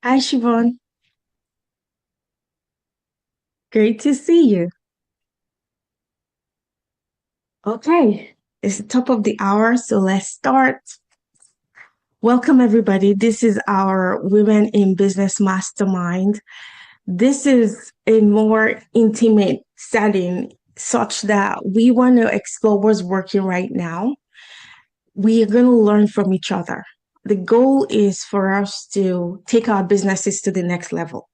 Hi, Siobhan. Great to see you. Okay, it's the top of the hour, so let's start. Welcome, everybody. This is our Women in Business Mastermind. This is a more intimate setting, such that we want to explore what's working right now. We are going to learn from each other. The goal is for us to take our businesses to the next level.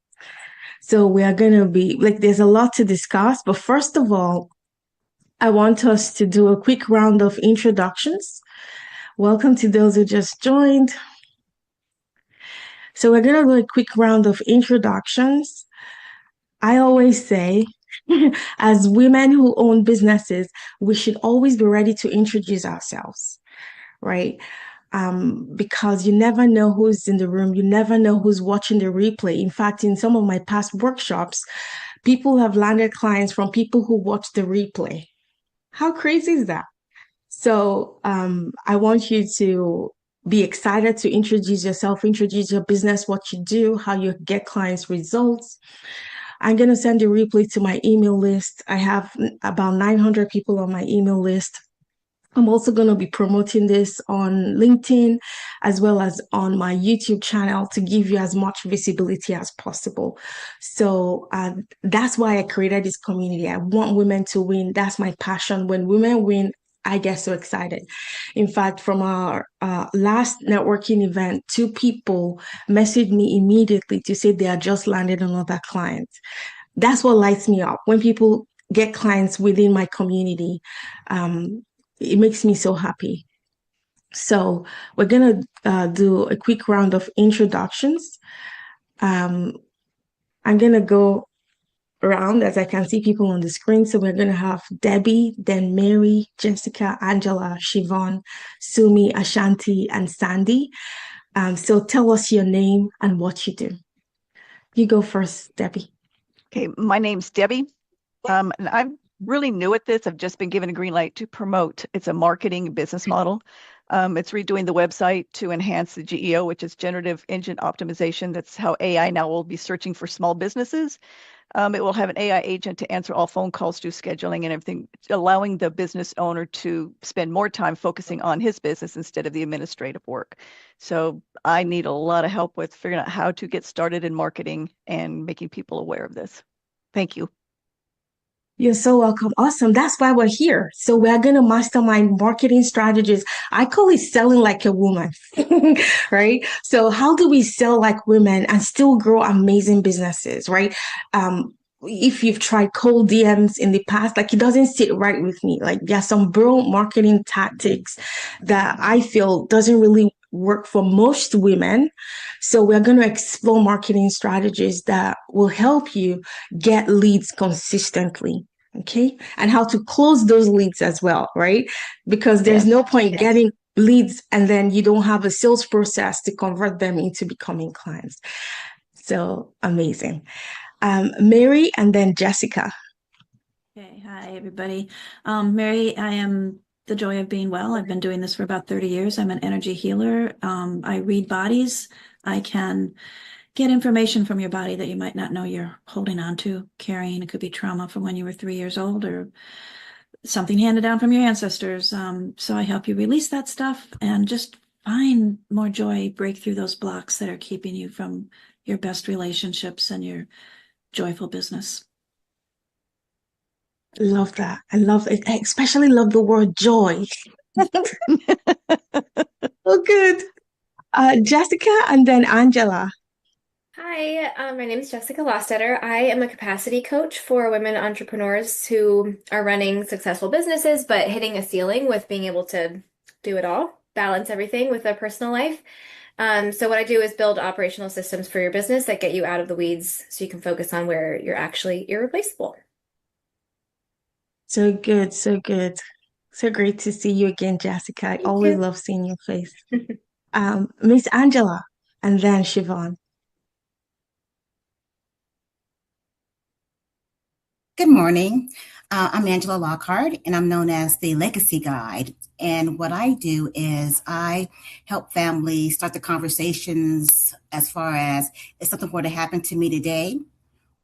So we are going to be like, there's a lot to discuss, but first of all, I want us to do a quick round of introductions. Welcome to those who just joined. So, we're going to do a quick round of introductions. I always say, as women who own businesses, we should always be ready to introduce ourselves, right? Because you never know who's in the room, you never know who's watching the replay. In fact, in some of my past workshops, people have landed clients from people who watch the replay. How crazy is that? So I want you to be excited to introduce yourself, introduce your business, what you do, how you get clients results. I'm going to send a replay to my email list. I have about 900 people on my email list. I'm also going to be promoting this on LinkedIn as well as on my YouTube channel to give you as much visibility as possible. So that's why I created this community. I want women to win. That's my passion. When women win, I get so excited. In fact, from our last networking event, two people messaged me immediately to say they are just landed another client. That's what lights me up when people get clients within my community. Um, it makes me so happy. So we're gonna do a quick round of introductions. Um, I'm gonna go around as I can see people on the screen. So we're gonna have Debbie, then Mary, Jessica, Angela, Siobhan, Sumi, Ashanti, and Sandy. So tell us your name and what you do. You go first, Debbie. Okay, my name's Debbie, and I'm really new at this. I've just been given a green light to promote. It's a marketing business model. It's redoing the website to enhance the GEO, which is generative engine optimization. That's how AI now will be searching for small businesses. It will have an AI agent to answer all phone calls, do scheduling and everything, allowing the business owner to spend more time focusing on his business instead of the administrative work. So I need a lot of help with figuring out how to get started in marketing and making people aware of this. Thank you. You're so welcome. Awesome. That's why we're here. So we're going to mastermind marketing strategies. I call it selling like a woman, right? So how do we sell like women and still grow amazing businesses, right? If you've tried cold DMs in the past, like it doesn't sit right with me. Like there are some bro marketing tactics that I feel doesn't really work for most women. So we're going to explore marketing strategies that will help you get leads consistently. Okay. And how to close those leads as well, right? Because there's no Yes. point getting leads and then you don't have a sales process to convert them into becoming clients. So amazing. Mary and then Jessica. Okay, hi everybody. Mary, I am the joy of being well. I've been doing this for about 30 years. I'm an energy healer. I read bodies. I can get information from your body that you might not know you're holding on to, carrying. It could be trauma from when you were 3 years old or something handed down from your ancestors. So I help you release that stuff and just find more joy, break through those blocks that are keeping you from your best relationships and your joyful business. Love that. I love it. I especially love the word joy. Oh, good. Jessica and then Angela. Hi, my name is Jessica Lostetter. I am a capacity coach for women entrepreneurs who are running successful businesses, but hitting a ceiling with being able to do it all, balance everything with their personal life. So what I do is build operational systems for your business that get you out of the weeds so you can focus on where you're actually irreplaceable. So good. So good. So great to see you again, Jessica. I You always too. love seeing your face. Miss Angela and then Siobhan. Good morning. I'm Angela Lockhart, and I'm known as the Legacy Guide. And what I do is I help families start the conversations as far as if something were to happen to me today,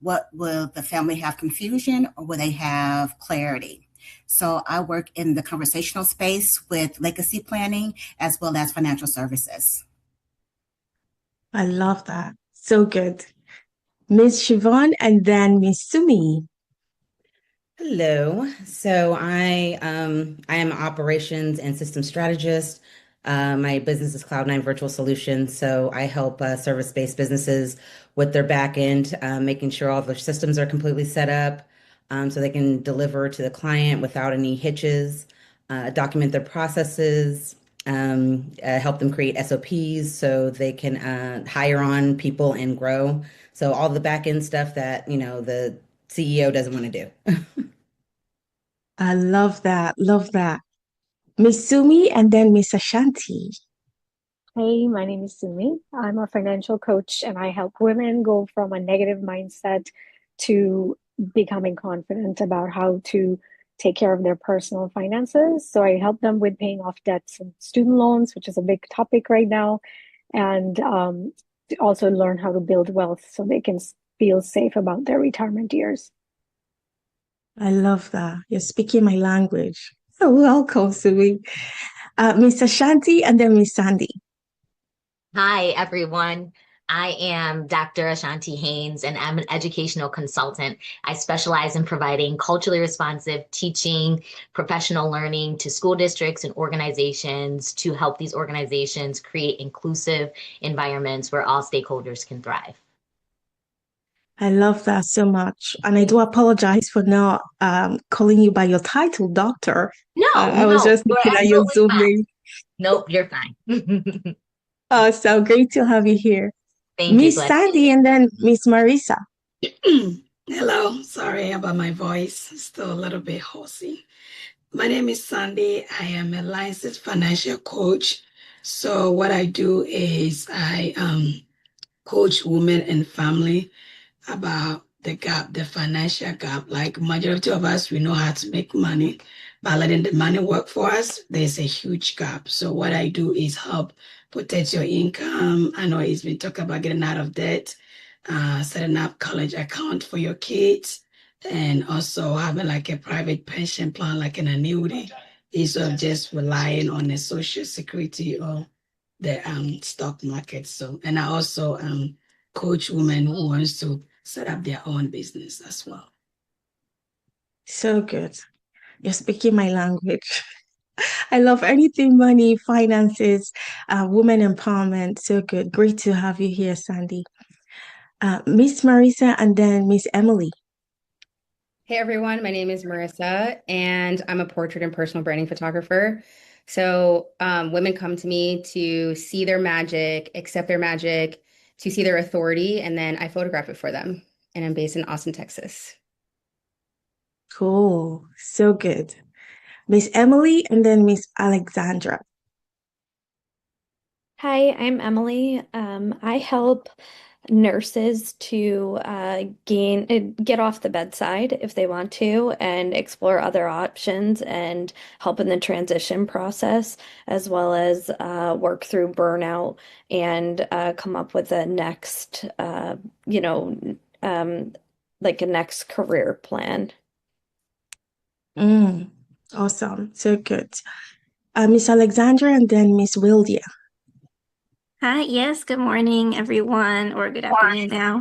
what will the family have confusion or will they have clarity? So I work in the conversational space with legacy planning as well as financial services. I love that. So good. Miss Siobhan and then Miss Sumi. Hello. I am an operations and system strategist. My business is Cloud9 Virtual Solutions. So I help service-based businesses with their back end, making sure all their systems are completely set up, so they can deliver to the client without any hitches, document their processes, help them create SOPs so they can hire on people and grow. So all the back end stuff that, the CEO doesn't want to do. I love that. Love that. Miss Sumi and then Miss Ashanti. Hey, my name is Sumi. I'm a financial coach and I help women go from a negative mindset to becoming confident about how to take care of their personal finances. So I help them with paying off debts and student loans, which is a big topic right now, and to also learn how to build wealth so they can feel safe about their retirement years. I love that. You're speaking my language. So welcome, Sumi. Miss Ashanti and then Miss Sandy. Hi, everyone. I am Dr. Ashanti Haynes, and I'm an educational consultant. I specialize in providing culturally responsive teaching, professional learning to school districts and organizations to help these organizations create inclusive environments where all stakeholders can thrive. I love that so much. And I do apologize for not calling you by your title, doctor. No, I was just you're looking at your absolutely Zoom fine. link. Nope, you're fine. So great to have you here. Thank you. Miss Glad. Sandy and then Miss Marisa. Hello, sorry about my voice, still a little bit hoarse. My name is Sandy. I am a licensed financial coach. So what I do is I coach women and family about the gap, the financial gap. Like majority of us, we know how to make money, but letting the money work for us, there's a huge gap. So what I do is help protect your income. I know it's been talked about getting out of debt, setting up college account for your kids, and also having like a private pension plan, like an annuity, instead of just relying on the social security or the stock market. So, and I also coach women who wants to set up their own business as well. So good. You're speaking my language. I love anything money, finances, women empowerment. So good. Great to have you here, Sandy. Miss Marisa and then Miss Emily. Hey everyone, my name is Marissa, and I'm a portrait and personal branding photographer. So, women come to me to see their magic, accept their magic, to see their authority, and then I photograph it for them. And I'm based in Austin, Texas. Cool. So good. Miss Emily and then Miss Alexandra. Hi, I'm Emily. I help nurses to get off the bedside if they want to and explore other options and help in the transition process, as well as work through burnout and come up with a next, like a next career plan. Awesome. So good. Miss Alexandra and then Miss Wildia. Hi, yes, good morning, everyone, or good afternoon now.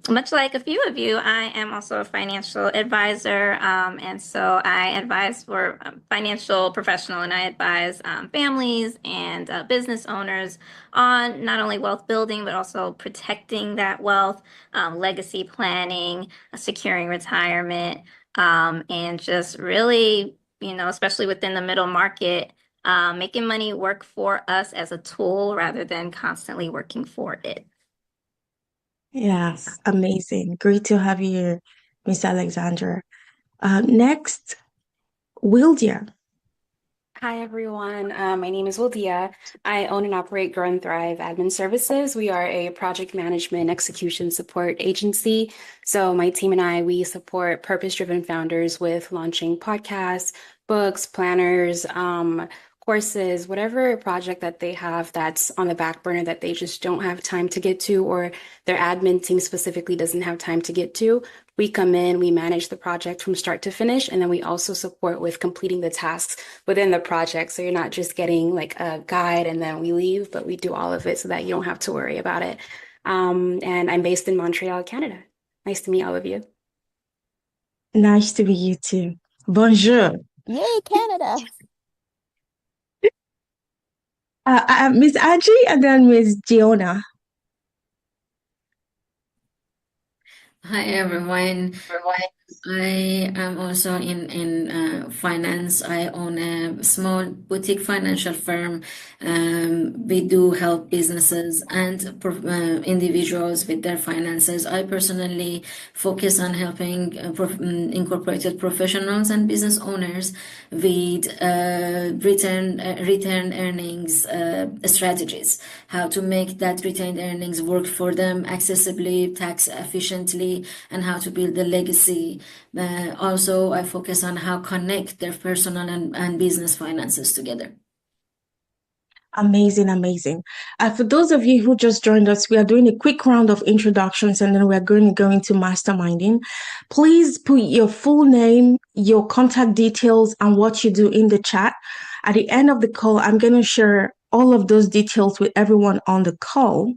Much like a few of you, I am also a financial advisor, and so I advise for financial professional, and I advise families and business owners on not only wealth building, but also protecting that wealth, legacy planning, securing retirement, and just really, especially within the middle market, making money work for us as a tool rather than constantly working for it. Yes, amazing. Great to have you here, Miss Alexandra. Next, Wildia. Hi, everyone. My name is Wildia. I own and operate Grow and Thrive Admin Services. We are a project management execution support agency. So my team and I, we support purpose-driven founders with launching podcasts, books, planners, courses, whatever project that they have that's on the back burner that they just don't have time to get to, or their admin team specifically doesn't have time to get to. We come in, we manage the project from start to finish, and then we also support with completing the tasks within the project. So you're not just getting like a guide and then we leave, but we do all of it so that you don't have to worry about it. And I'm based in Montreal, Canada. Nice to meet all of you. Nice to meet you too. Bonjour. Yay, Canada. Miss Angie and then Miss Giona. Hi everyone. I am also in finance. I own a small boutique financial firm. We do help businesses and individuals with their finances. I personally focus on helping incorporated professionals and business owners with return earnings strategies, how to make that retained earnings work for them accessibly, tax efficiently, and how to build a legacy. Also, I focus on how connect their personal and business finances together. Amazing, amazing. For those of you who just joined us, we are doing a quick round of introductions and then we're going to go into masterminding. Please put your full name, your contact details, and what you do in the chat. At the end of the call, I'm going to share all of those details with everyone on the call.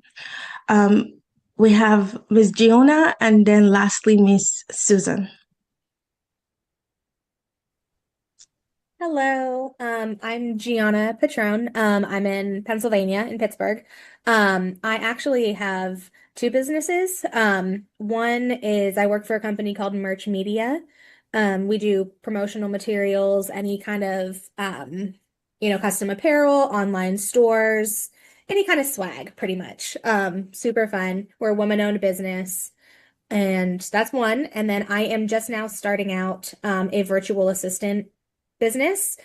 We have Miss Giona and then lastly, Miss Susan. Hello, I'm Gianna Petrone. I'm in Pennsylvania, in Pittsburgh. I actually have two businesses. One is I work for a company called Merch Media. We do promotional materials, any kind of, custom apparel, online stores, any kind of swag, pretty much. Super fun. We're a woman-owned business. And that's one. And then I am just now starting out a virtual assistant business,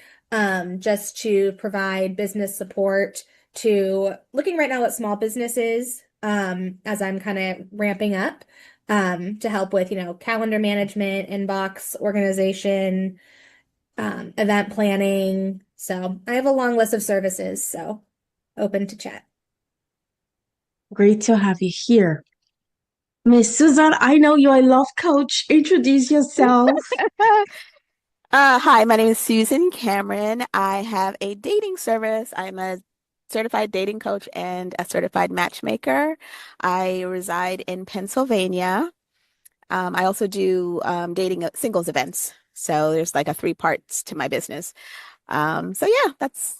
just to provide business support to looking right now at small businesses, as I'm kind of ramping up, to help with, calendar management, inbox organization, event planning. So I have a long list of services, so open to chat. Great to have you here. Miss Susan, I know you're a love coach. Introduce yourself. Hi, my name is Susan Cameron. I have a dating service. I'm a certified dating coach and a certified matchmaker. I reside in Pennsylvania. I also do dating singles events. So there's like a three parts to my business. So yeah, that's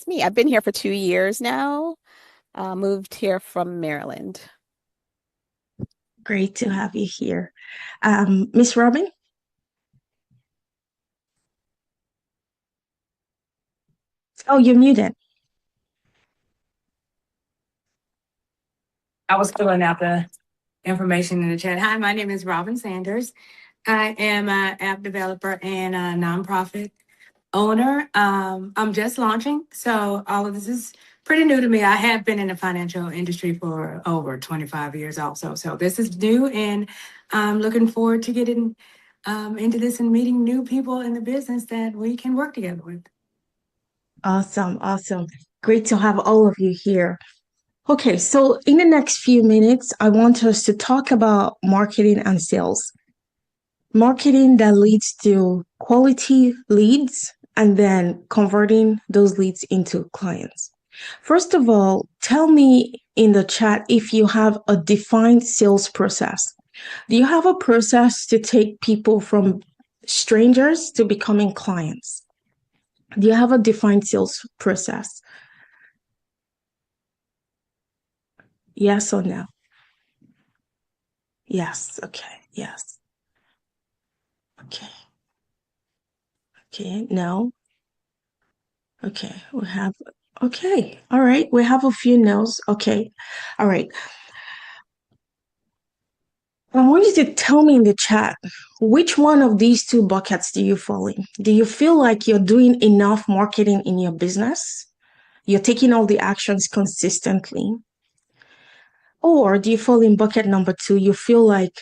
me. I've been here for 2 years now. Moved here from Maryland. Great to have you here. Miss Robin? Oh, you're muted. I was filling out the information in the chat. Hi, my name is Robin Sanders. I am an app developer and a nonprofit owner. I'm just launching, so all of this is pretty new to me. I have been in the financial industry for over 25 years also. So this is new, and I'm looking forward to getting into this and meeting new people in the business that we can work together with. Awesome, awesome. Great to have all of you here. Okay, so in the next few minutes, I want us to talk about marketing and sales. Marketing that leads to quality leads and then converting those leads into clients. First of all, tell me in the chat if you have a defined sales process. Do you have a process to take people from strangers to becoming clients? Do you have a defined sales process? Yes or no? Yes. Okay. Yes. Okay. Okay. No. Okay. Okay. All right. We have a few no's. Okay. All right. I want you to tell me in the chat, which one of these two buckets do you fall in? Do you feel like you're doing enough marketing in your business? You're taking all the actions consistently? Or do you fall in bucket number two? You feel like,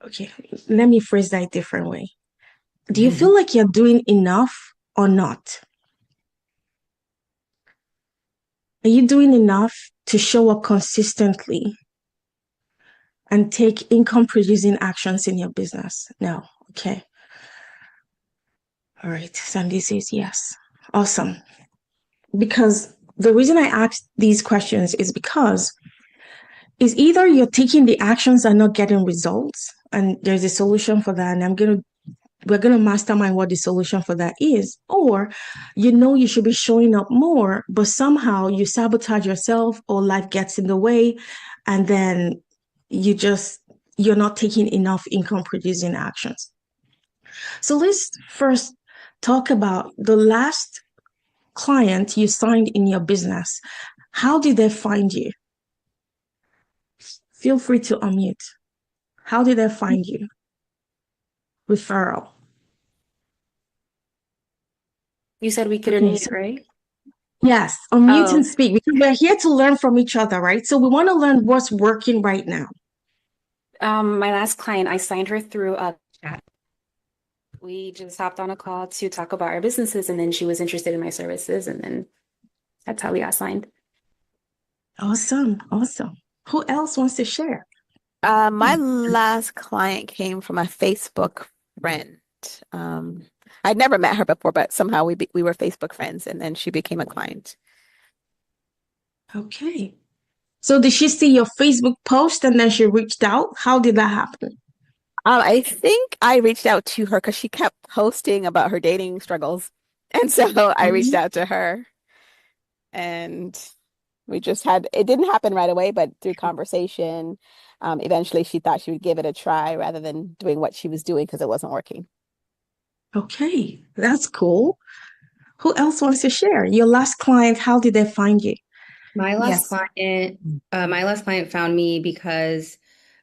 okay, let me phrase that a different way. Do you feel like you're doing enough or not? Are you doing enough to show up consistently and take income producing actions in your business? No. Okay. All right. Sandy says yes. Awesome. Because the reason I asked these questions is because it's either you're taking the actions and not getting results, and there's a solution for that, and we're gonna mastermind what the solution for that is, or you should be showing up more, but somehow you sabotage yourself or life gets in the way, and then you're not taking enough income producing actions. So let's first talk about the last client you signed in your business. How did they find you? Feel free to unmute. How did they find you? Referral. You said we could Okay, unmute, right? yes, unmute Oh, and speak because we're here to learn from each other, right? So we want to learn what's working right now. my last client, I signed her through a chat. We just hopped on a call to talk about our businesses, and then she was interested in my services, and then that's how we got signed. Awesome. Awesome. Who else wants to share? My last client came from a Facebook friend. I'd never met her before, but somehow we were Facebook friends, and then she became a client. Okay. So did she see your Facebook post and then she reached out? How did that happen? I think I reached out to her because she kept posting about her dating struggles, and so I reached out to her, and we just had it didn't happen right away, but through conversation, eventually she thought she would give it a try rather than doing what she was doing because it wasn't working. Okay, that's cool. Who else wants to share? Your last client, how did they find you? My last Yes. client found me because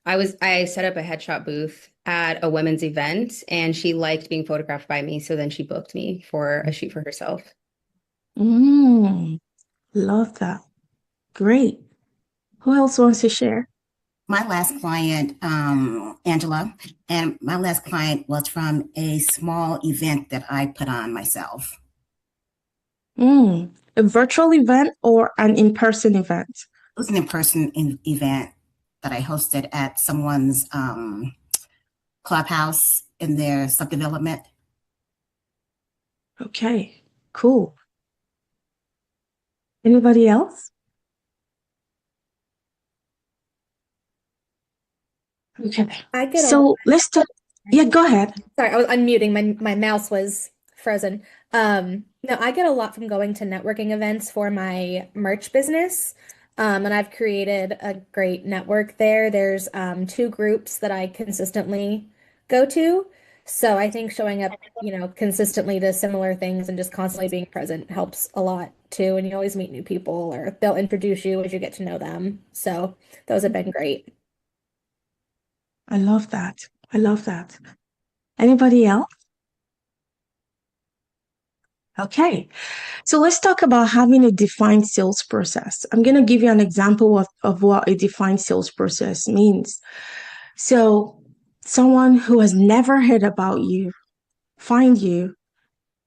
I set up a headshot booth at a women's event and she liked being photographed by me. So then she booked me for a shoot for herself. Love that. Great. Who else wants to share? My last client, Angela, and my last client was from a small event that I put on myself. A virtual event or an in-person event? It was an in-person event that I hosted at someone's clubhouse in their subdevelopment. Okay, cool. Anybody else? Okay. So let's talk. Yeah, go ahead. Sorry, I was unmuting. My mouse was frozen. No, I get a lot from going to networking events for my merch business. And I've created a great network there. There's two groups that I consistently go to. So I think showing up, consistently to similar things and just constantly being present helps a lot too. And you always meet new people or they'll introduce you as you get to know them. So those have been great. I love that. I love that. Anybody else? Okay, so let's talk about having a defined sales process. I'm going to give you an example of what a defined sales process means. So someone who has never heard about you find you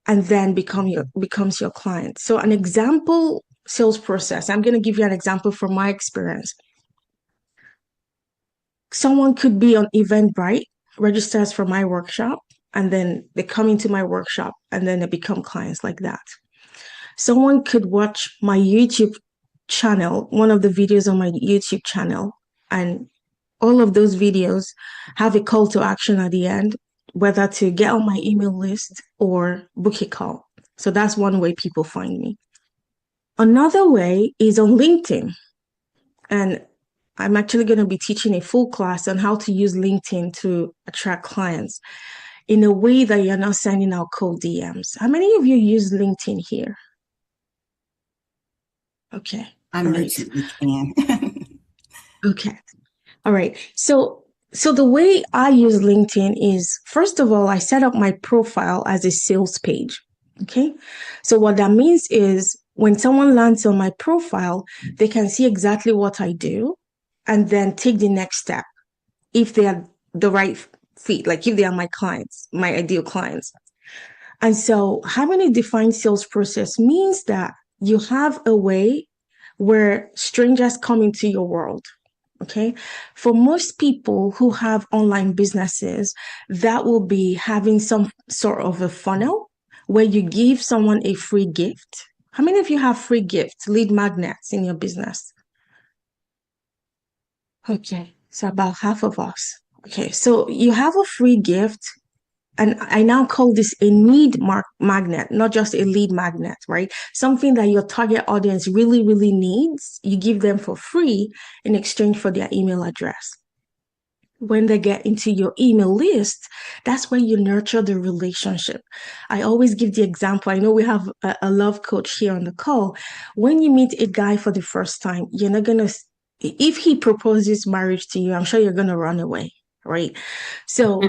and then becomes your client. So an example sales process, I'm going to give you an example from my experience. Someone could be on Eventbrite, registers for my workshop, and then they come into my workshop and then they become clients like that. Someone could watch my YouTube channel, one of the videos on my YouTube channel, and all of those videos have a call to action at the end, whether to get on my email list or book a call. So that's one way people find me. Another way is on LinkedIn. And I'm actually going to be teaching a full class on how to use LinkedIn to attract clients in a way that you're not sending out cold DMs. How many of you use LinkedIn here? Okay. I'm new to it, Ann. Okay. All right. So the way I use LinkedIn is, first of all, I set up my profile as a sales page. Okay. So what that means is when someone lands on my profile, they can see exactly what I do and then take the next step if they are the right fit, like if they are my clients, my ideal clients. And so having a defined sales process means that you have a way where strangers come into your world. Okay. For most people who have online businesses, that will be having some sort of a funnel where you give someone a free gift. How many of you have free gifts, lead magnets in your business? Okay. So about half of us. Okay. So you have a free gift. And I now call this a need magnet, not just a lead magnet, right? Something that your target audience really, really needs, you give them for free in exchange for their email address. When they get into your email list, that's where you nurture the relationship. I always give the example. I know we have a love coach here on the call. When you meet a guy for the first time, you're not going to, if he proposes marriage to you, I'm sure you're going to run away, right? So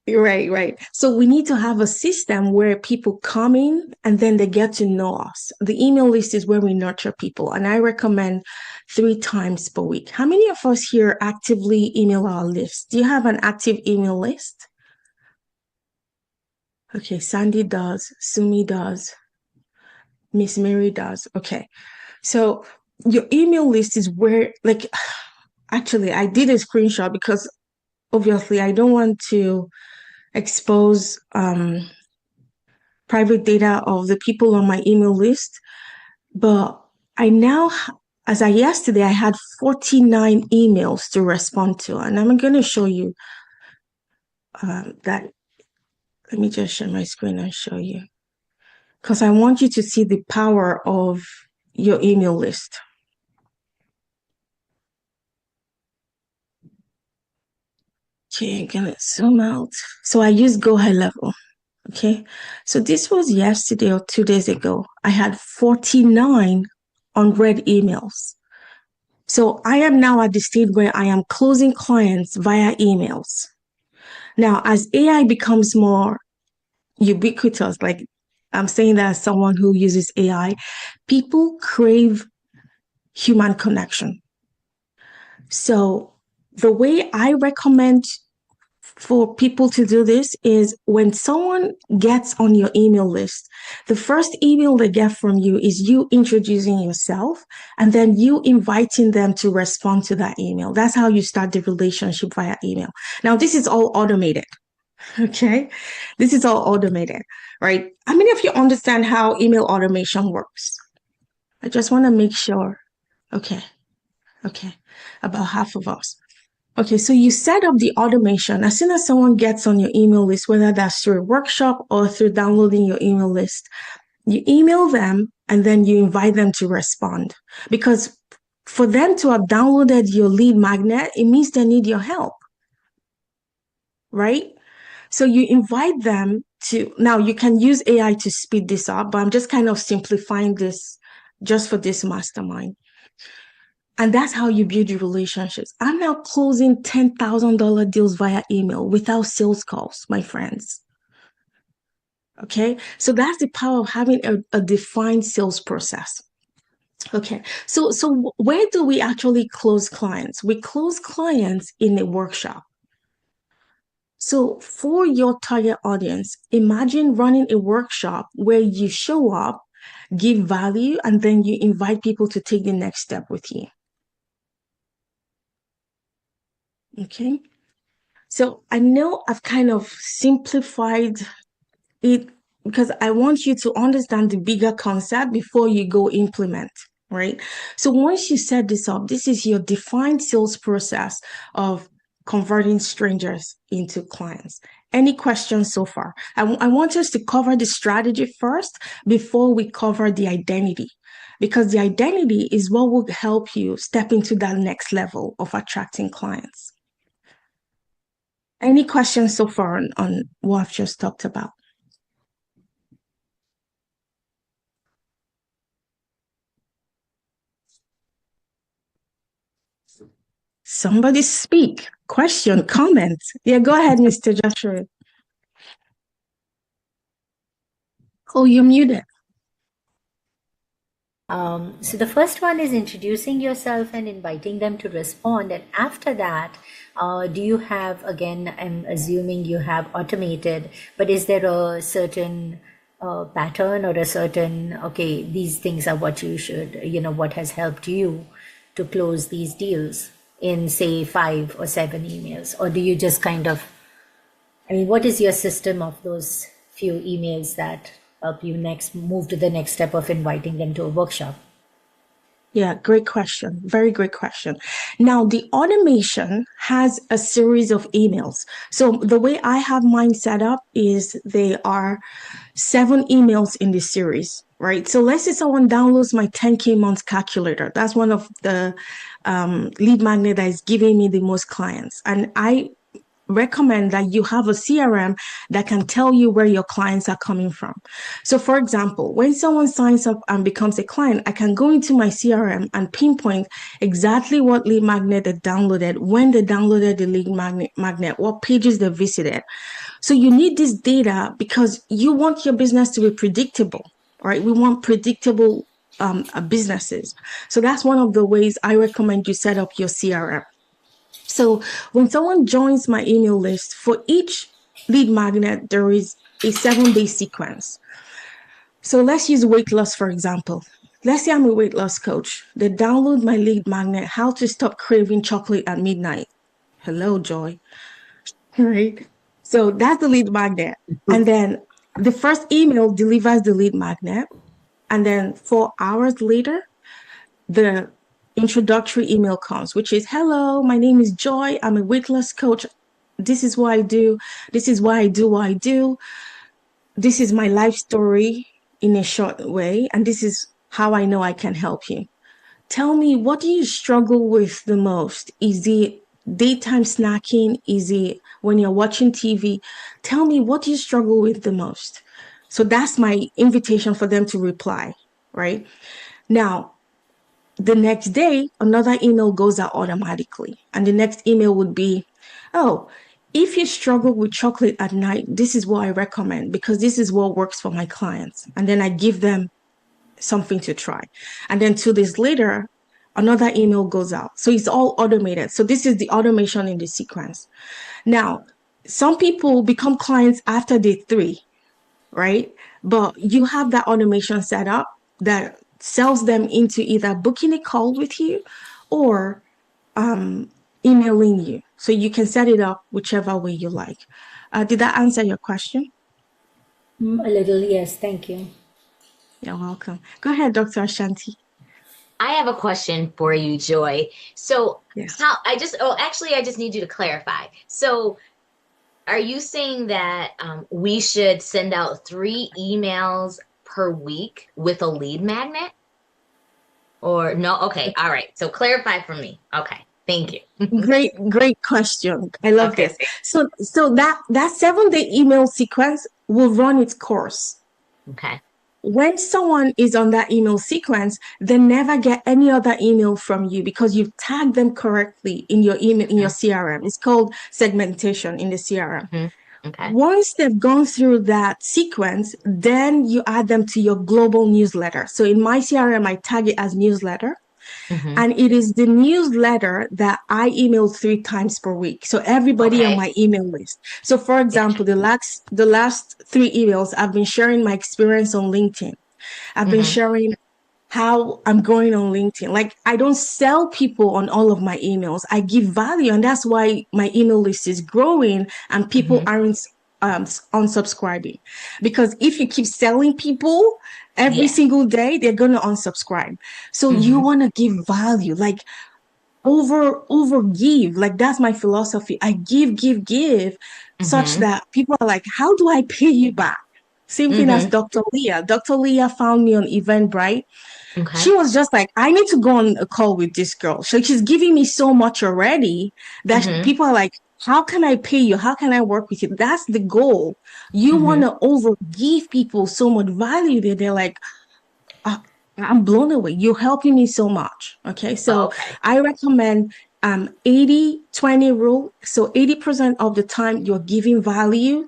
right, right. So we need to have a system where people come in and then they get to know us. The email list is where we nurture people, and I recommend 3 times per week. How many of us here actively email our list? Do you have an active email list? Okay, Sandy does, Sumi does, Miss Mary does. Okay. So your email list is where, like, actually, I did a screenshot because obviously I don't want to expose private data of the people on my email list. But I now, as I yesterday, I had 49 emails to respond to. And I'm going to show you that. Let me just share my screen and show you. Because I want you to see the power of your email list. Okay, I'm going to zoom out. So I use Go High Level. Okay, so this was yesterday or 2 days ago. I had 49 unread emails. So I am now at the stage where I am closing clients via emails. Now, as AI becomes more ubiquitous, like I'm saying that as someone who uses AI, people crave human connection. So the way I recommend for people to do this is when someone gets on your email list, the first email they get from you is you introducing yourself and then you inviting them to respond to that email. That's how you start the relationship via email. Now, this is all automated. Okay. This is all automated, right? How many of you understand how email automation works? I just want to make sure. Okay. Okay. About half of us. Okay, so you set up the automation. As soon as someone gets on your email list, whether that's through a workshop or through downloading your email list, you email them and then you invite them to respond. Because for them to have downloaded your lead magnet, it means they need your help, right? So you invite them to, now you can use AI to speed this up, but I'm just kind of simplifying this just for this mastermind. And that's how you build your relationships. I'm now closing $10,000 deals via email without sales calls, my friends. Okay. So that's the power of having a defined sales process. Okay. So where do we actually close clients? We close clients in a workshop. So for your target audience, imagine running a workshop where you show up, give value, and then you invite people to take the next step with you. Okay. So I know I've kind of simplified it because I want you to understand the bigger concept before you go implement, right? So once you set this up, this is your defined sales process of converting strangers into clients. Any questions so far? I want us to cover the strategy first before we cover the identity, because the identity is what will help you step into that next level of attracting clients. Any questions so far on what I've just talked about? Somebody speak, question, comment. Yeah, go ahead, Mr. Joshua. Oh, you're muted. So the first one is introducing yourself and inviting them to respond. And after that, do you have, again, I'm assuming you have automated, but is there a certain pattern or a certain, okay, these things are what you should, what has helped you to close these deals in, say, 5 or 7 emails? Or do you just kind of, what is your system of those few emails that help you next move to the next step of inviting them to a workshop? Yeah, great question. Very great question. Now, the automation has a series of emails. So the way I have mine set up is they are 7 emails in the series, right? So let's say someone downloads my 10K month calculator. That's one of the lead magnet that is giving me the most clients. And I recommend that you have a CRM that can tell you where your clients are coming from. So for example, when someone signs up and becomes a client, I can go into my CRM and pinpoint exactly what lead magnet they downloaded, when they downloaded the lead magnet, what pages they visited. So you need this data because you want your business to be predictable, right? We want predictable businesses. So that's one of the ways I recommend you set up your CRM. So when someone joins my email list, for each lead magnet, there is a 7-day sequence. So let's use weight loss, for example. Let's say I'm a weight loss coach. They download my lead magnet, How to Stop Craving Chocolate at Midnight. Hello, Joy. Right? So that's the lead magnet. And then the first email delivers the lead magnet. And then 4 hours later, the introductory email comes, which is, hello, my name is Joy. I'm a weight loss coach. This is what I do. This is why I do what I do. This is my life story in a short way. And this is how I know I can help you. Tell me, what do you struggle with the most? Is it daytime snacking? Is it when you're watching TV? Tell me, what do you struggle with the most? So that's my invitation for them to reply, right? Now, the next day, another email goes out automatically. And the next email would be, oh, if you struggle with chocolate at night, this is what I recommend because this is what works for my clients. And then I give them something to try. And then 2 days later, another email goes out. So it's all automated. So this is the automation in the sequence. Now, some people become clients after day 3, right? But you have that automation set up that sells them into either booking a call with you or emailing you. So you can set it up whichever way you like. Did that answer your question? A little, yes. Thank you. You're welcome. Go ahead, Dr. Ashanti. I have a question for you, Joy. So I just need you to clarify. So are you saying that we should send out 3 emails per week with a lead magnet? Or no? Okay. All right. So clarify for me. Okay. Thank you. Great question. I love this. So that 7-day email sequence will run its course. Okay. When someone is on that email sequence, they never get any other email from you because you've tagged them correctly in your email, in your CRM. It's called segmentation in the CRM. Okay. Once they've gone through that sequence, then you add them to your global newsletter. So in my CRM, I tag it as newsletter. And it is the newsletter that I email 3 times per week. So everybody on my email list. So for example, the last 3 emails, I've been sharing my experience on LinkedIn. I've been sharing how I'm growing on LinkedIn. Like, I don't sell people on all of my emails. I give value. And that's why my email list is growing and people aren't unsubscribing. Because if you keep selling people every single day, they're going to unsubscribe. So you want to give value, like over give. Like, that's my philosophy. I give, such that people are like, how do I pay you back? Same thing as Dr. Leah. Dr. Leah found me on Eventbrite. She was just like, I need to go on a call with this girl. So she's giving me so much already that people are like, how can I pay you? How can I work with you? That's the goal. You want to over give people so much value that they're like, I'm blown away. You're helping me so much. Okay. So I recommend 80-20 rule. So 80% of the time you're giving value,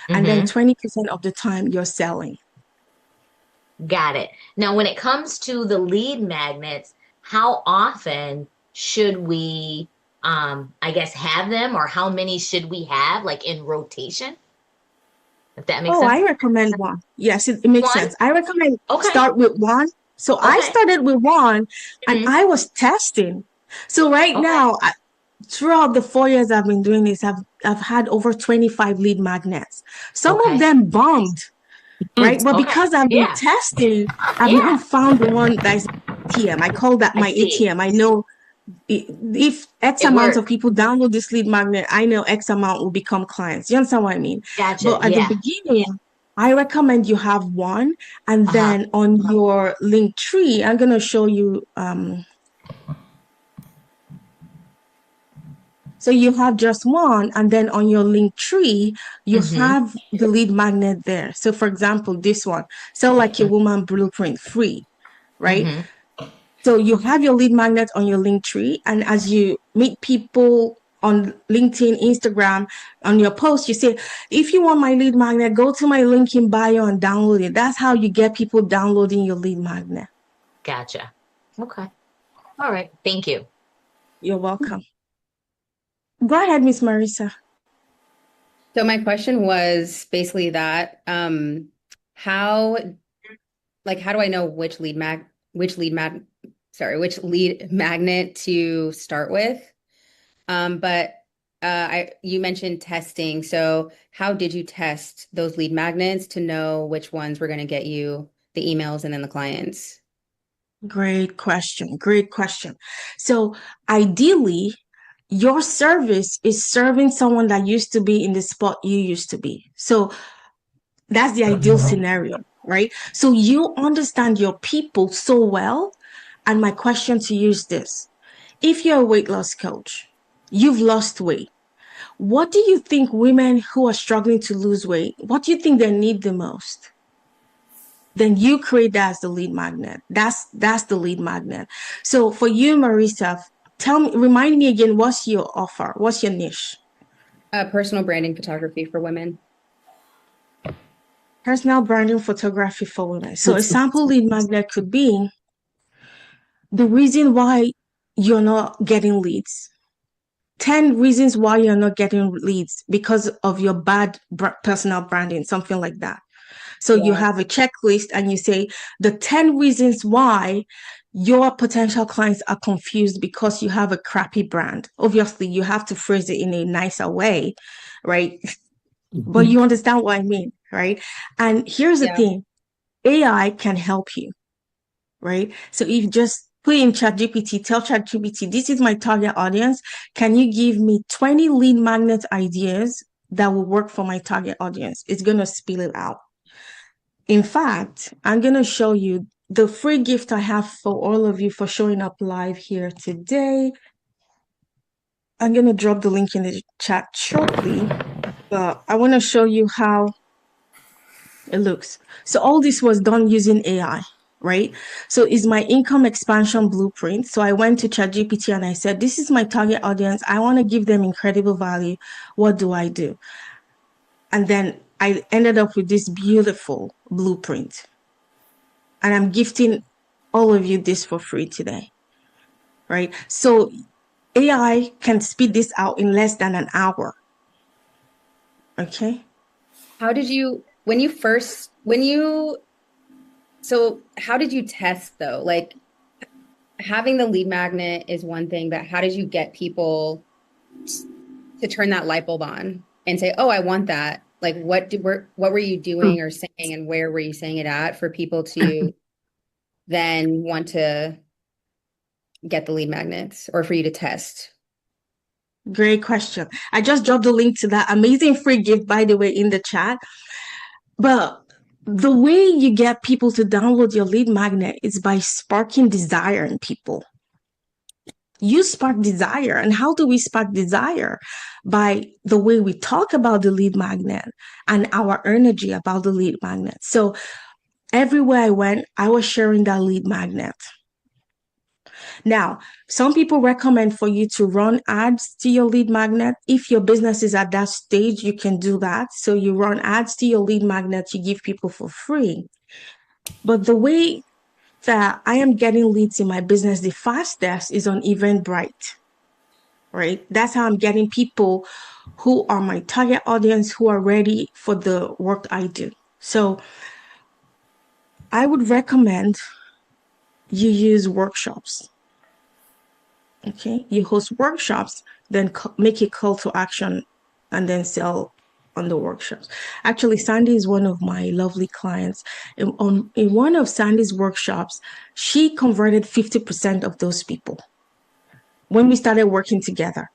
and then 20% of the time you're selling. Got it. Now, when it comes to the lead magnets, how often should we, I guess, have them, or how many should we have, like in rotation? If that makes Oh, sense. I recommend one. Yes, it makes One? sense. I recommend Okay. start with one. So I Okay. started with one, and I was testing. So right Okay. now, throughout the 4 years I've been doing this, I've had over 25 lead magnets. Some of Okay. them bombed, right? But Okay. because I've been Yeah. testing, I've Yeah. now found the one that's ATM. I call that I my see. ATM. I know if X It amount of works. people download this lead magnet, I know X amount will become clients. You understand what I mean? Gotcha. But at the Yeah. beginning, I recommend you have one, and Uh-huh. then on your link tree, I'm gonna show you. So you have just one, and then on your link tree, you have the lead magnet there. So for example, this one, Sell Like a Woman Blueprint, free, right? So you have your lead magnet on your link tree, and as you meet people on LinkedIn, Instagram, on your post, you say, if you want my lead magnet, go to my link in bio and download it. That's how you get people downloading your lead magnet. Gotcha. Okay. All right. Thank you. You're welcome. Go ahead, Miss Marissa. So my question was basically that how do I know which lead magnet to start with? But you mentioned testing. So how did you test those lead magnets to know which ones were going to get you the emails and then the clients? Great question. Great question. So ideally, your service is serving someone that used to be in the spot you used to be. So that's the ideal scenario, right? So you understand your people so well. And my question to you is this. If you're a weight loss coach, you've lost weight. What do you think women who are struggling to lose weight, what do you think they need the most? Then you create that as the lead magnet. That's the lead magnet. So for you, Marisa, remind me again, what's your offer? What's your niche? Personal branding photography for women. Personal branding photography for women. So a sample lead magnet could be the reason why you're not getting leads. 10 reasons why you're not getting leads because of your bad personal branding, something like that. So you have a checklist and you say the 10 reasons why your potential clients are confused because you have a crappy brand. Obviously, you have to phrase it in a nicer way, right? But you understand what I mean, right? And here's the thing, AI can help you, right? So if you just put in ChatGPT, tell ChatGPT, this is my target audience. Can you give me 20 lead magnet ideas that will work for my target audience? It's going to spill it out. In fact, I'm going to show you the free gift I have for all of you for showing up live here today. I'm going to drop the link in the chat shortly, but I want to show you how it looks. So all this was done using AI, right? So it's my income expansion blueprint. So I went to ChatGPT and I said, this is my target audience. I want to give them incredible value. What do I do? And then I ended up with this beautiful blueprint. And I'm gifting all of you this for free today, right? So AI can speed this out in less than an hour. Okay. How did you test though? Like having the lead magnet is one thing, but how did you get people to turn that light bulb on and say, oh, I want that? Like what were you doing or saying and where were you saying it at for people to then want to get the lead magnets or for you to test? Great question. I just dropped the link to that amazing free gift, by the way, in the chat. But the way you get people to download your lead magnet is by sparking desire in people. You spark desire. And how do we spark desire? By the way we talk about the lead magnet and our energy about the lead magnet. So everywhere I went, I was sharing that lead magnet. Now, some people recommend for you to run ads to your lead magnet. If your business is at that stage, you can do that. So you run ads to your lead magnet, you give people for free. But the way that I am getting leads in my business the fastest is on Eventbrite, right? That's how I'm getting people who are my target audience, who are ready for the work I do. So I would recommend you use workshops. Okay, you host workshops, then make a call to action and then sell on the workshops. Actually, Sandy is one of my lovely clients. In one of Sandy's workshops, she converted 50% of those people when we started working together,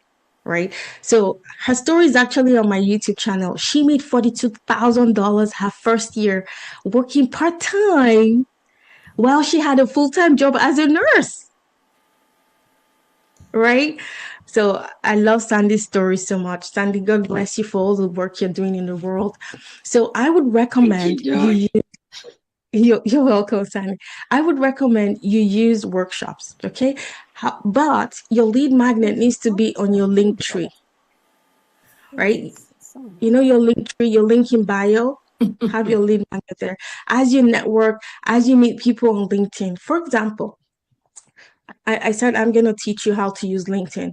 right? So her story is actually on my YouTube channel. She made $42,000 her first year working part-time while she had a full-time job as a nurse, right? So I love Sandy's story so much. Sandy, God bless you for all the work you're doing in the world. So I would recommend you're welcome, Sandy. I would recommend you use workshops, okay? But your lead magnet needs to be on your link tree, right? You know your link tree, your link in bio, have your lead magnet there. As you network, as you meet people on LinkedIn. For example, I said I'm going to teach you how to use LinkedIn.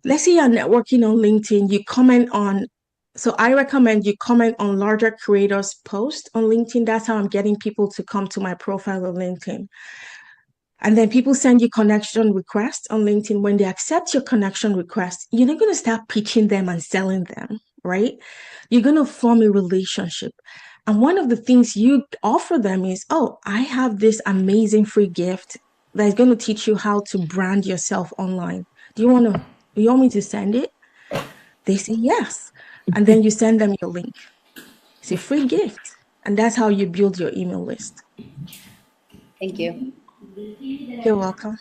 Let's say you're networking on LinkedIn, you comment on, so I recommend you comment on larger creators' posts on LinkedIn. That's how I'm getting people to come to my profile on LinkedIn. And then people send you connection requests on LinkedIn. When they accept your connection request, you're not going to start pitching them and selling them, right? You're going to form a relationship. And one of the things you offer them is, oh, I have this amazing free gift that is going to teach you how to brand yourself online. Do you want me to send it? They say yes. And then you send them your link. It's a free gift. And that's how you build your email list. Thank you. You're welcome.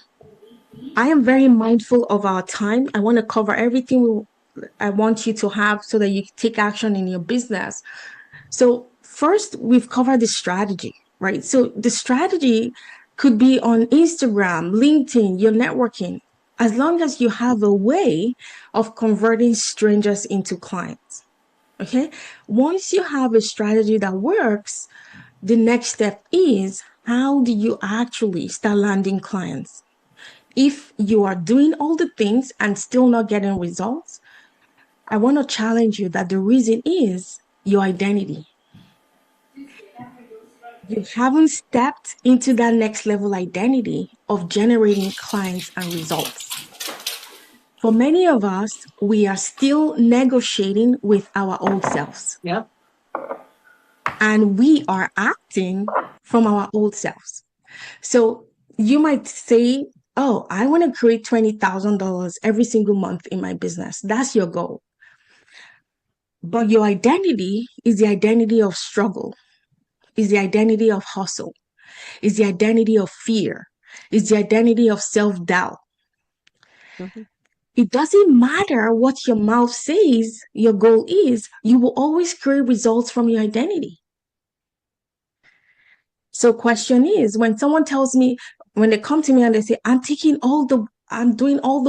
I am very mindful of our time. I want to cover everything I want you to have so that you can take action in your business. So first, we've covered the strategy, right? So the strategy could be on Instagram, LinkedIn, your networking, as long as you have a way of converting strangers into clients. Okay. Once you have a strategy that works, the next step is, how do you actually start landing clients? If you are doing all the things and still not getting results, I want to challenge you that the reason is your identity. You haven't stepped into that next level identity of generating clients and results. For many of us, we are still negotiating with our old selves. Yep. And we are acting from our old selves. So you might say, oh, I want to create $20,000 every single month in my business. That's your goal. But your identity is the identity of struggle, is the identity of hustle, is the identity of fear, is the identity of self-doubt. Mm-hmm. It doesn't matter what your mouth says your goal is, you will always create results from your identity. So question is, when someone tells me, when they come to me and they say, I'm doing all the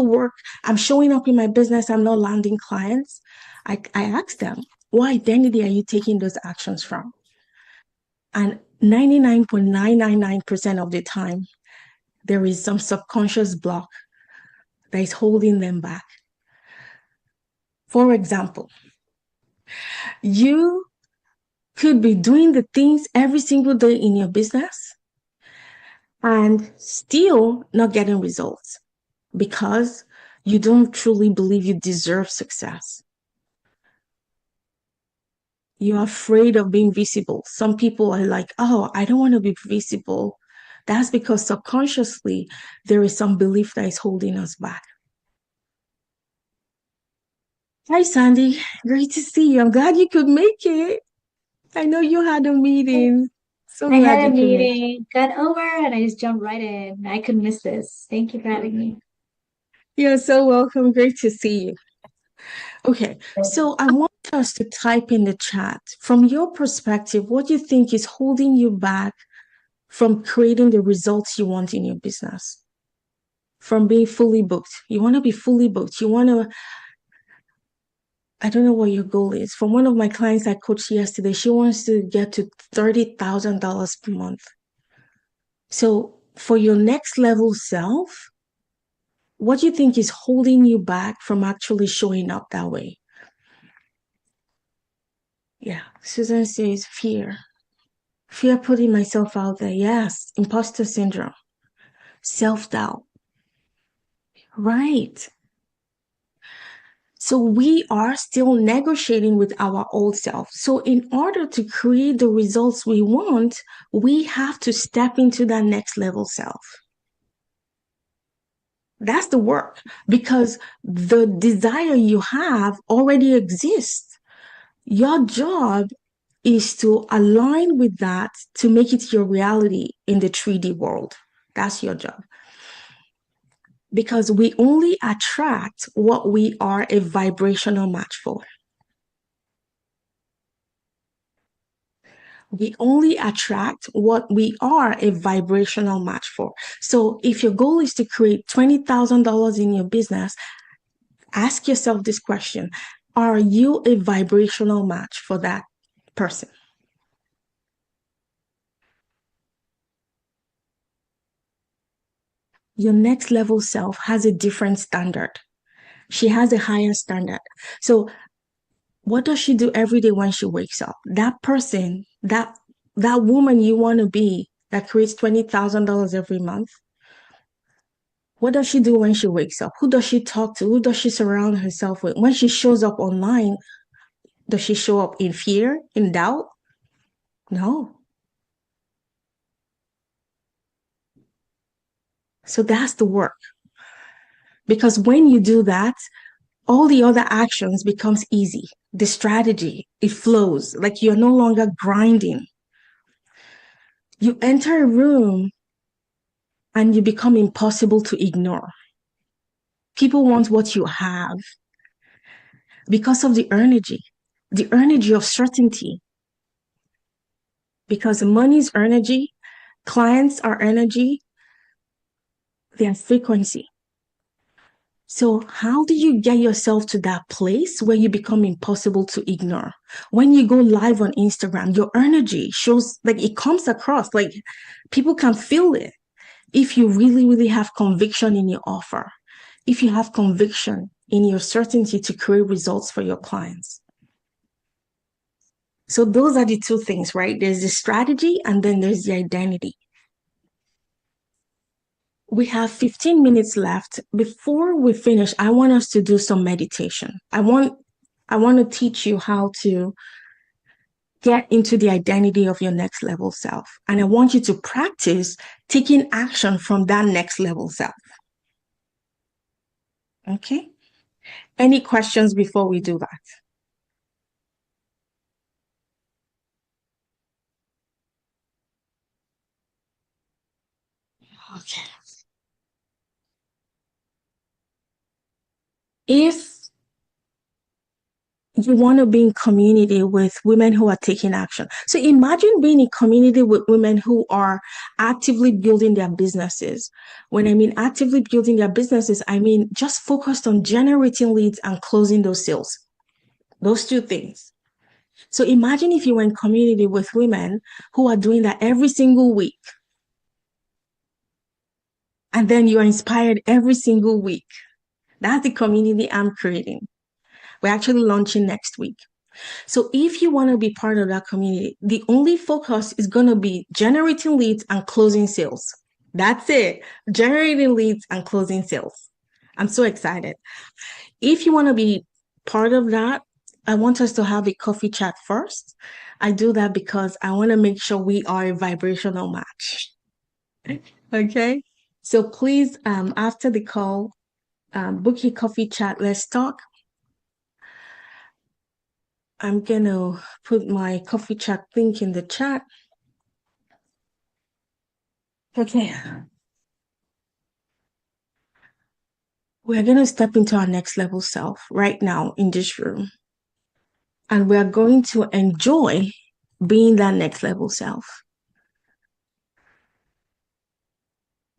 work, I'm showing up in my business, I'm not landing clients, I ask them, what identity are you taking those actions from? And 99.999% of the time, there is some subconscious block that is holding them back. For example, you could be doing the things every single day in your business and still not getting results because you don't truly believe you deserve success. You're afraid of being visible. Some people are like, oh, I don't want to be visible. That's because subconsciously there is some belief that is holding us back. Hi, Sandy. Great to see you. I'm glad you could make it. I know you had a meeting. So I glad had you a could make it. meeting, got over, and I just jumped right in. I couldn't miss this. Thank you for having me. You're so welcome. Great to see you. Okay, so I want us to type in the chat, from your perspective, what do you think is holding you back from creating the results you want in your business? from being fully booked. You want to be fully booked. You want to, I don't know what your goal is. From one of my clients I coached yesterday, she wants to get to $30,000 per month. So for your next level self, what do you think is holding you back from actually showing up that way? Yeah, Susan says fear. Fear putting myself out there. Yes, imposter syndrome, self-doubt. Right. So we are still negotiating with our old self. So in order to create the results we want, we have to step into that next level self. That's the work, because the desire you have already exists. Your job is to align with that to make it your reality in the 3D world. That's your job. Because we only attract what we are a vibrational match for. We only attract what we are a vibrational match for. So if your goal is to create $20,000 in your business, ask yourself this question: are you a vibrational match for that person? Your next level self has a different standard. She has a higher standard. So what does she do every day when she wakes up? That person, that woman you want to be that creates $20,000 every month, what does she do when she wakes up? Who does she talk to? Who does she surround herself with? When she shows up online, does she show up in fear, in doubt? No. So that's the work. Because when you do that, all the other actions becomes easy. The strategy, it flows. Like you're no longer grinding. You enter a room and you become impossible to ignore. People want what you have because of the energy of certainty. Because money is energy, clients are energy, they are frequency. So how do you get yourself to that place where you become impossible to ignore? When you go live on Instagram, your energy shows, like it comes across, like people can feel it. If you really, really have conviction in your offer, if you have conviction in your certainty to create results for your clients. So those are the two things, right? There's the strategy and then there's the identity. We have 15 minutes left. Before we finish, I want us to do some meditation. I want to teach you how to get into the identity of your next level self. And I want you to practice taking action from that next level self. Okay? Any questions before we do that? Okay. If you want to be in community with women who are taking action. So imagine being in community with women who are actively building their businesses. When I mean actively building their businesses, I mean just focused on generating leads and closing those sales. Those two things. So imagine if you were in community with women who are doing that every single week. And then you are inspired every single week. That's the community I'm creating. We're actually launching next week. So if you want to be part of that community, the only focus is going to be generating leads and closing sales. That's it. Generating leads and closing sales. I'm so excited. If you want to be part of that, I want us to have a coffee chat first. I do that because I want to make sure we are a vibrational match. Okay. So please, after the call, book a coffee chat. Let's talk. I'm going to put my coffee chat link in the chat. Okay. We're going to step into our next level self right now in this room. And we're going to enjoy being that next level self.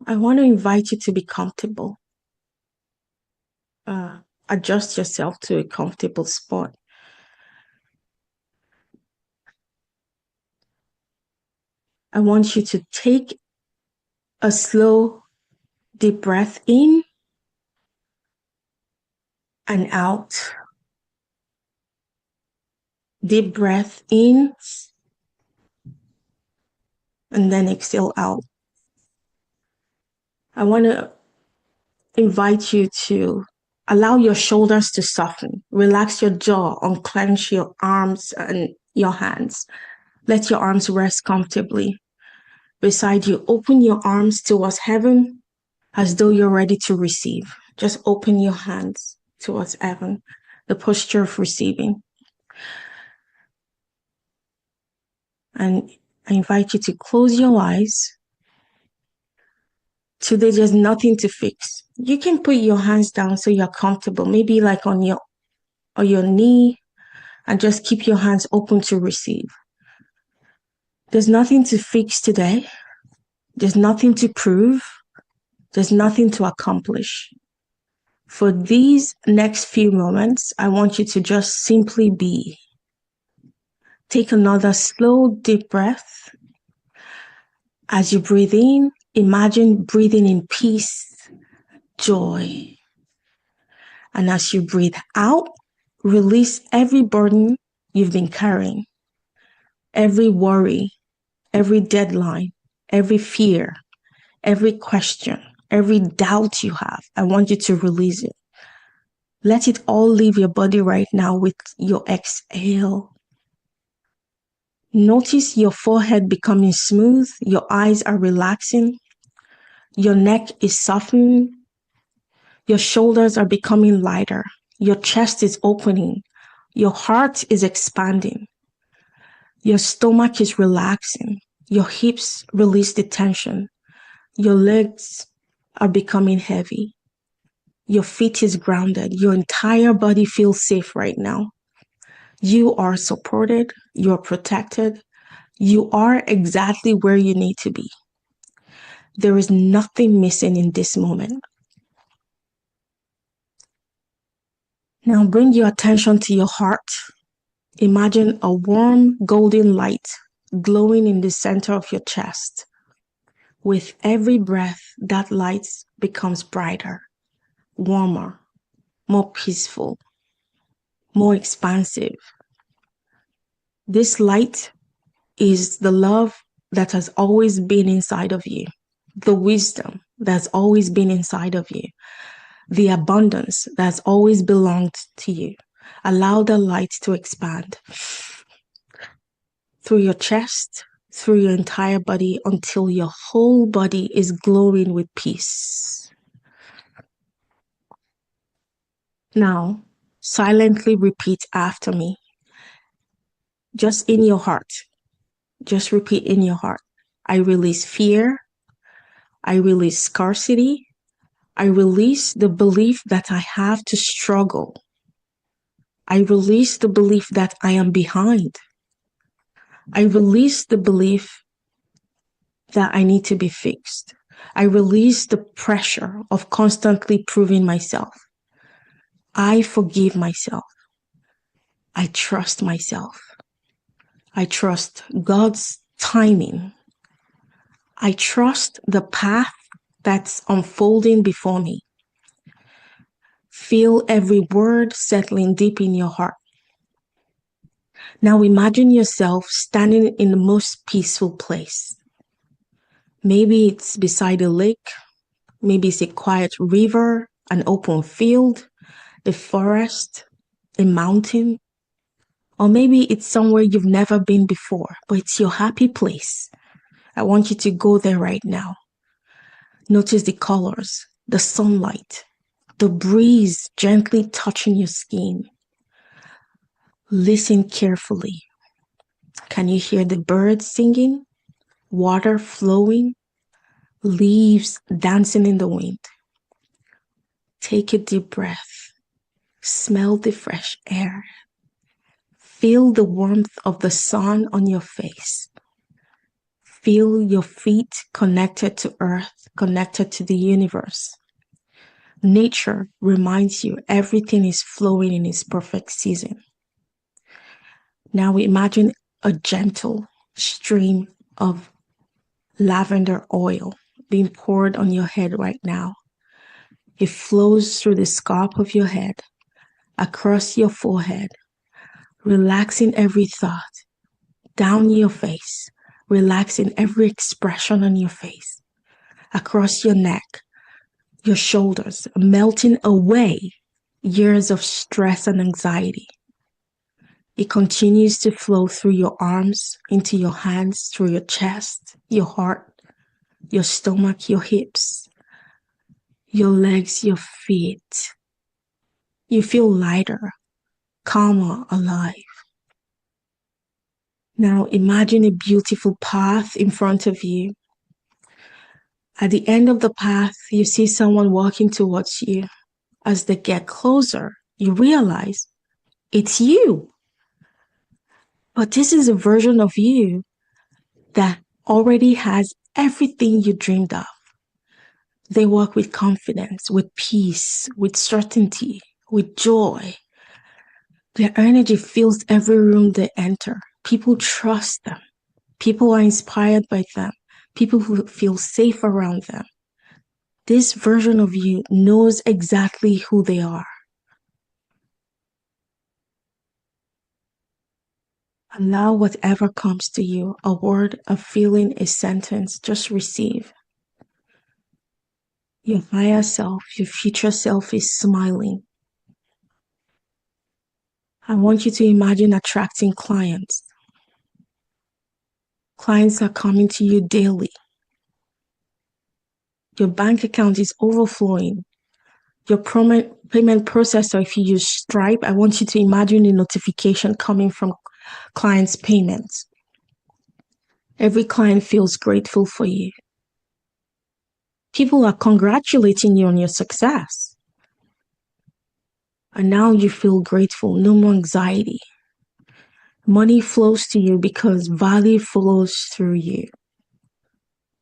I want to invite you to be comfortable. Adjust yourself to a comfortable spot. I want you to take a slow, deep breath in and out. Deep breath in and then exhale out. I want to invite you to allow your shoulders to soften. Relax your jaw, unclench your arms and your hands. Let your arms rest comfortably beside you. Open your arms towards heaven as though you're ready to receive. Just open your hands towards heaven, the posture of receiving. And I invite you to close your eyes. Today, there's nothing to fix. You can put your hands down so you're comfortable, maybe like on your knee, and just keep your hands open to receive. There's nothing to fix today. There's nothing to prove. There's nothing to accomplish. For these next few moments, I want you to just simply be. Take another slow, deep breath. As you breathe in, imagine breathing in peace, joy. And as you breathe out, release every burden you've been carrying, every worry, every deadline, every fear, every question, every doubt you have. I want you to release it. Let it all leave your body right now with your exhale. Notice your forehead becoming smooth, your eyes are relaxing, your neck is softening, your shoulders are becoming lighter, your chest is opening, your heart is expanding, your stomach is relaxing, your hips release the tension, your legs are becoming heavy, your feet is grounded, your entire body feels safe right now. You are supported, you're protected, you are exactly where you need to be. There is nothing missing in this moment. Now bring your attention to your heart. Imagine a warm golden light glowing in the center of your chest. With every breath, that light becomes brighter, warmer, more peaceful, more expansive. This light is the love that has always been inside of you, the wisdom that's always been inside of you, the abundance that's always belonged to you. Allow the light to expand through your chest, through your entire body, until your whole body is glowing with peace. Now, silently repeat after me. Just in your heart. Just repeat in your heart. I release fear. I release scarcity. I release the belief that I have to struggle. I release the belief that I am behind. I release the belief that I need to be fixed. I release the pressure of constantly proving myself. I forgive myself. I trust myself. I trust God's timing. I trust the path that's unfolding before me. Feel every word settling deep in your heart. Now imagine yourself standing in the most peaceful place. Maybe it's beside a lake. Maybe it's a quiet river, an open field, a forest, a mountain. Or maybe it's somewhere you've never been before, but it's your happy place. I want you to go there right now. Notice the colors, the sunlight, the breeze gently touching your skin. Listen carefully. Can you hear the birds singing, water flowing, leaves dancing in the wind? Take a deep breath. Smell the fresh air. Feel the warmth of the sun on your face. feel your feet connected to earth, connected to the universe. Nature reminds you everything is flowing in its perfect season. Now imagine a gentle stream of lavender oil being poured on your head right now. It flows through the scalp of your head, across your forehead, relaxing every thought, down your face, relaxing every expression on your face, across your neck, your shoulders, melting away years of stress and anxiety. It continues to flow through your arms, into your hands, through your chest, your heart, your stomach, your hips, your legs, your feet. You feel lighter, calmer, alive. Now imagine a beautiful path in front of you. At the end of the path, you see someone walking towards you. As they get closer, you realize it's you. But this is a version of you that already has everything you dreamed of. They walk with confidence, with peace, with certainty, with joy. Their energy fills every room they enter. People trust them. People are inspired by them. People who feel safe around them. This version of you knows exactly who they are. Allow whatever comes to you, a word, a feeling, a sentence, just receive. Your higher self, your future self is smiling. I want you to imagine attracting clients. Clients are coming to you daily. Your bank account is overflowing. Your payment processor, if you use Stripe, I want you to imagine a notification coming from clients' payments. Every client feels grateful for you. People are congratulating you on your success. And now you feel grateful, no more anxiety. Money flows to you because value flows through you.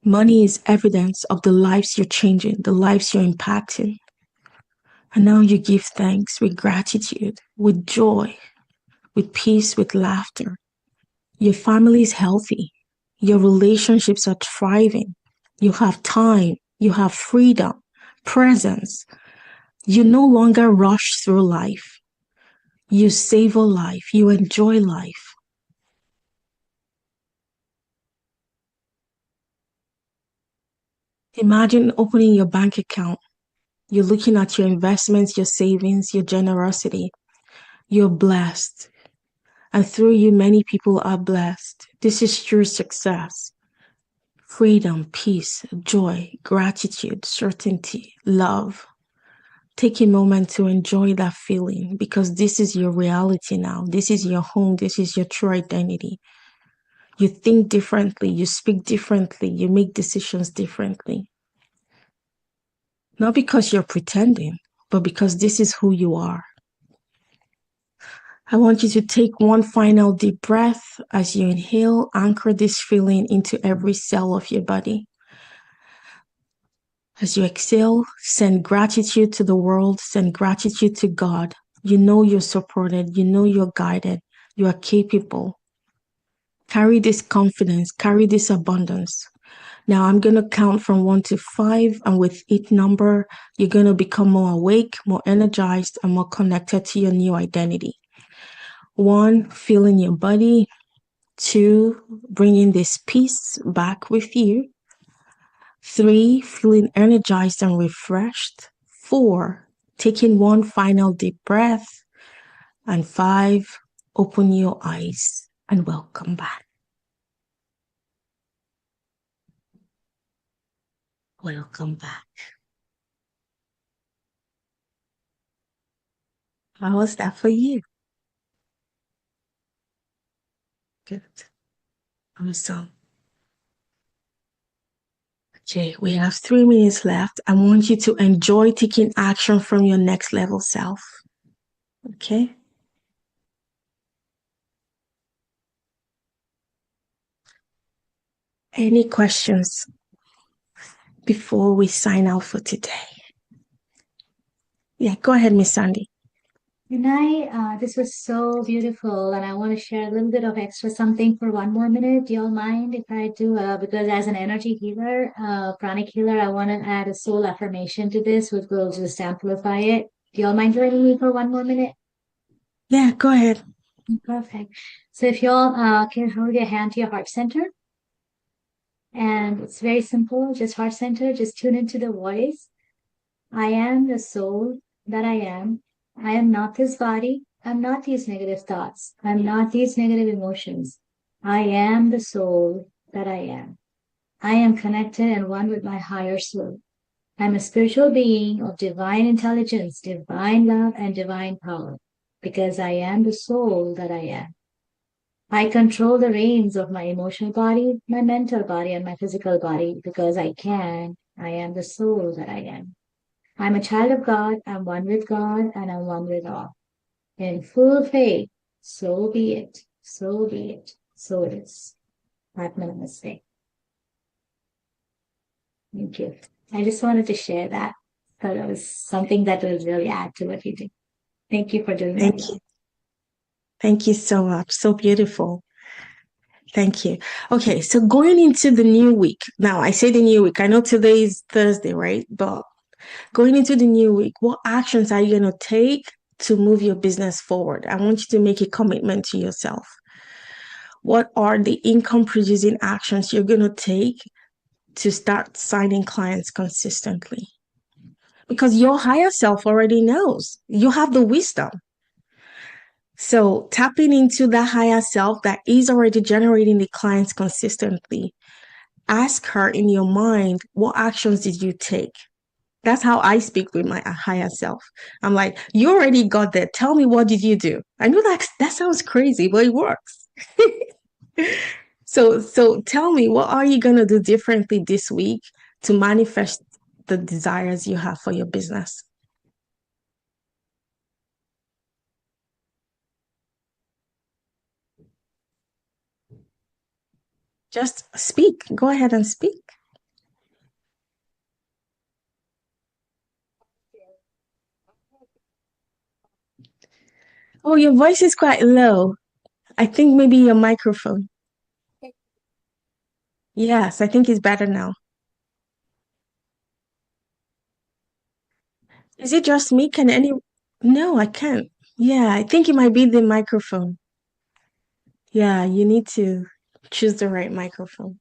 Money is evidence of the lives you're changing, the lives you're impacting. And now you give thanks with gratitude, with joy, with peace, with laughter. Your family is healthy. Your relationships are thriving. You have time. You have freedom, presence. You no longer rush through life. You savor life. You enjoy life. Imagine opening your bank account. You're looking at your investments, your savings, your generosity. You're blessed. And through you, many people are blessed. This is true success. Freedom, peace, joy, gratitude, certainty, love. Take a moment to enjoy that feeling because this is your reality now. This is your home. This is your true identity. You think differently. You speak differently. You make decisions differently. Not because you're pretending, but because this is who you are. I want you to take one final deep breath as you inhale, anchor this feeling into every cell of your body. As you exhale, send gratitude to the world, send gratitude to God. You know you're supported, you know you're guided, you are capable. Carry this confidence, carry this abundance. Now I'm going to count from 1 to 5, and with each number, you're going to become more awake, more energized, and more connected to your new identity. 1, feeling your body. 2, bringing this peace back with you. 3, feeling energized and refreshed. 4, taking one final deep breath. And 5, open your eyes and welcome back. Welcome back. How was that for you? Good. Awesome. Okay, we have 3 minutes left. I want you to enjoy taking action from your next level self. Okay? Any questions before we sign out for today? Yeah, go ahead, Miss Sandy. And this was so beautiful, and I want to share a little bit of extra something for 1 more minute. Do you all mind if I do? Because as an energy healer, pranic healer, I want to add a soul affirmation to this, which will just amplify it. Do you all mind joining me for 1 more minute? Yeah, go ahead. Perfect. So if you all can hold your hand to your heart center, and it's very simple, just heart center, just tune into the voice. I am the soul that I am. I am not this body. I'm not these negative thoughts. I'm not these negative emotions. I am the soul that I am. I am connected and one with my higher soul. I'm a spiritual being of divine intelligence, divine love, and divine power because I am the soul that I am. I control the reins of my emotional body, my mental body, and my physical body because I can. I am the soul that I am. I'm a child of God, I'm one with God, and I'm one with all. In full faith, so be it, so be it, so it is. Atma Namaste. Thank you. I just wanted to share that. Thought it was something that will really add to what you do. Thank you for doing that. Thank you. Thank you so much. So beautiful. Thank you. Okay, so going into the new week. Now, I say the new week. I know today is Thursday, right? But going into the new week, what actions are you going to take to move your business forward? I want you to make a commitment to yourself. What are the income producing actions you're going to take to start signing clients consistently? Because your higher self already knows. You have the wisdom. So tapping into that higher self that is already generating the clients consistently, ask her in your mind, what actions did you take? That's how I speak with my higher self. I'm like, you already got there. Tell me, what did you do? I know that sounds crazy, but it works. So tell me, what are you going to do differently this week to manifest the desires you have for your business? Just speak. Go ahead and speak. Oh, your voice is quite low. I think maybe your microphone. Yes, I think it's better now. Is it just me? Can any? No, I can't. Yeah, I think it might be the microphone. Yeah, you need to choose the right microphone.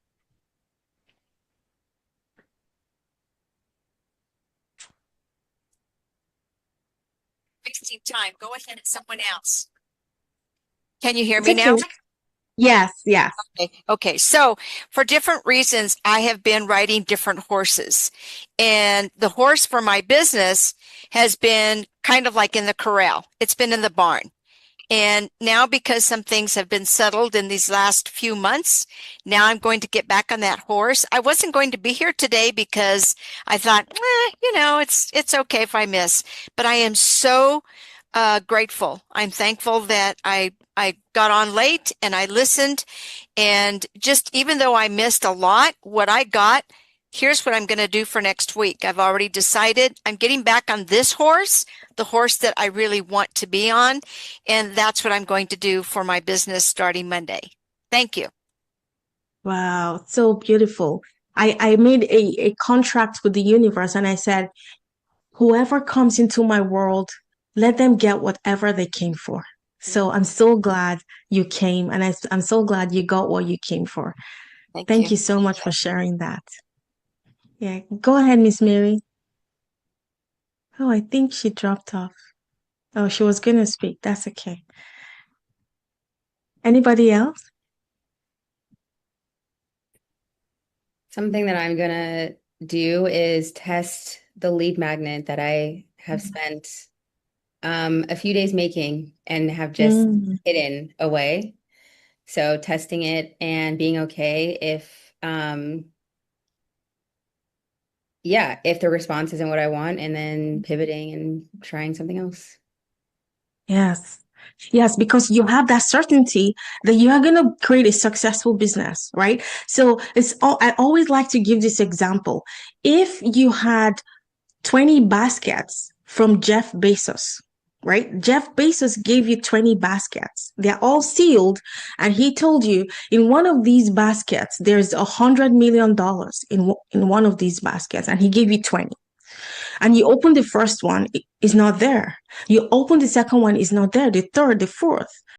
Wasting time. Go ahead and someone else. Can you hear It's me now? okay. Yes, yes. Okay. So for different reasons, I have been riding different horses. And the horse for my business has been kind of like in the corral. It's been in the barn. And now because some things have been settled in these last few months, now I'm going to get back on that horse. I wasn't going to be here today because I thought, it's okay if I miss. But I am so grateful. I'm thankful that I got on late and I listened. And just even though I missed a lot, what I got, here's what I'm going to do for next week. I've already decided I'm getting back on this horse, the horse that I really want to be on. And that's what I'm going to do for my business starting Monday. Thank you. Wow, so beautiful. I made a contract with the universe and I said, whoever comes into my world, let them get whatever they came for. So I'm so glad you came and I'm so glad you got what you came for. Thank you so much for sharing that. Yeah, go ahead, Miss Mary. Oh, I think she dropped off. Oh, she was going to speak. That's okay. Anybody else? Something that I'm gonna do is test the lead magnet that I have spent a few days making and have just hidden away. So testing it and being okay if the response isn't what I want, and then pivoting and trying something else. Yes. Yes, because you have that certainty that you are going to create a successful business, right? So I always like to give this example. If you had 20 baskets from Jeff Bezos, right? Jeff Bezos gave you 20 baskets. They're all sealed. And he told you in one of these baskets, there's $100 million in one of these baskets. And he gave you 20. And you open the first one, it's not there. You open the second one, it's not there. The third, the fourth.